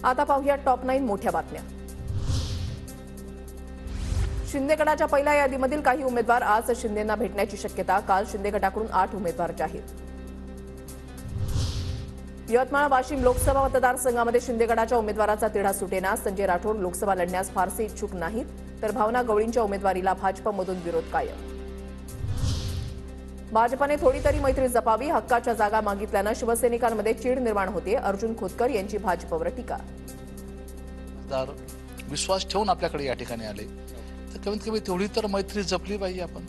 आता पाहूया टॉप 9 मोठ्या बातम्या। शिंदे गटाच्या पहिल्या यादीमधील काही उमेदवार आज शिंदेंना भेटण्याची शक्यता। काल शिंदे गटाकडून 8 उमेदवार जाहीर। यवतमाळ वाशिम लोकसभा मतदारसंघामध्ये शिंदे गटाच्या उमेदवाराचा तिढा सुटेना। संजय राठोड लोकसभा लढण्यास फारसे इच्छुक नाहीत, तर भावना गवळींच्या उमेदवारीला भाजपमधून विरोध कायम। भाजपने थोडी तरी मैत्री जपावी, हक्काच्या जागा मागितल्यानं शिवसैनिकांमध्ये चीड निर्माण होते। अर्जुन खोतकर यांची भाजपवर टीका। विश्वास ठेवून आपल्याकडे या ठिकाणी आले, तर कमीत कमी तेवढी तर मैत्री जपली पाहिजे। आपण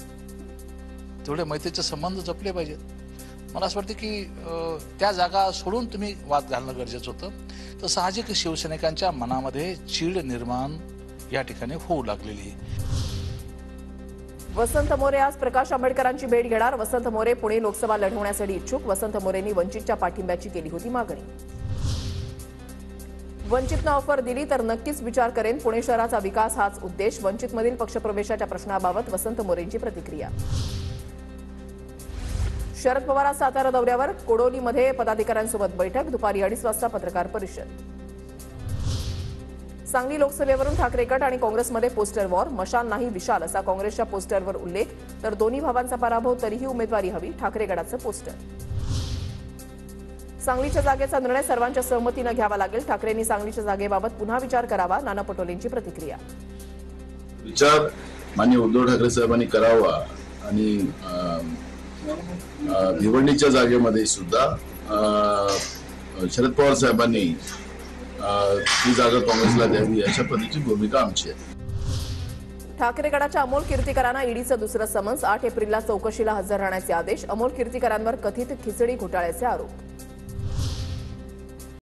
तेवढे मैत्रीचे संबंध जपले पाहिजेत। मला असं वाटतं की त्या जागा सोडून तुम्ही वाद घालणं गरजेचं होतं। तर साहजिक शिवसैनिकांच्या मनामध्ये चीड निर्माण या ठिकाणी होऊ लागलेली आहे। वसंत मोरे आज प्रकाश आंबेडकरांची भेट घेणार। वसंत मोरे पुणे लोकसभा लढवण्यासाठी इच्छुक। वसंत मोरेंनी वंचितच्या पाठिंब्याची केली होती मागणी। वंचितनं ऑफर दिली तर नक्कीच विचार करेन। पुणे शहराचा विकास हाच उद्देश। वंचितमधील पक्षप्रवेशाच्या प्रश्नाबाबत वसंत मोरेंची प्रतिक्रिया। शरद पवार आज सातारा दौऱ्यावर। कोडोलीमध्ये पदाधिकाऱ्यांसोबत बैठक। दुपारी 2:30 वाजता पत्रकार परिषद। सांगली लोकसभेवरून ठाकरे गट आणि काँग्रेसमध्ये पोस्टर वॉर। मशाल नाही विशाल असा काँग्रेसच्या पोस्टरवर उल्लेख, तर दोन्ही भावांचा पराभव तरीही उमेदवारी हवी, ठाकरे गटाचं पोस्टर। सांगलीच्या जागेचा निर्णय सर्वांच्या सहमतीनं घ्यावा लागेल। ठाकरेंनी सांगलीच्या जागेबाबत पुन्हा विचार करावा, नाना पटोलेंची प्रतिक्रिया। विचार माननीय उद्धव ठाकरे साहेबांनी करावा आणि भिवंडीच्या जागेमध्ये सुद्धा शरद पवार साहेबांनी ती जागा काँग्रेसला द्यावी अशा पद्धतीची भूमिका आमची आहे। ठाकरे गटाच्या अमोल कीर्तीकरांना ईडीचं दुसरं समन्स। 8 एप्रिलला चौकशीला हजर राहण्याचे आदेश। अमोल कीर्तीकरांवर कथित खिचडी घोटाळ्याचे आरोप।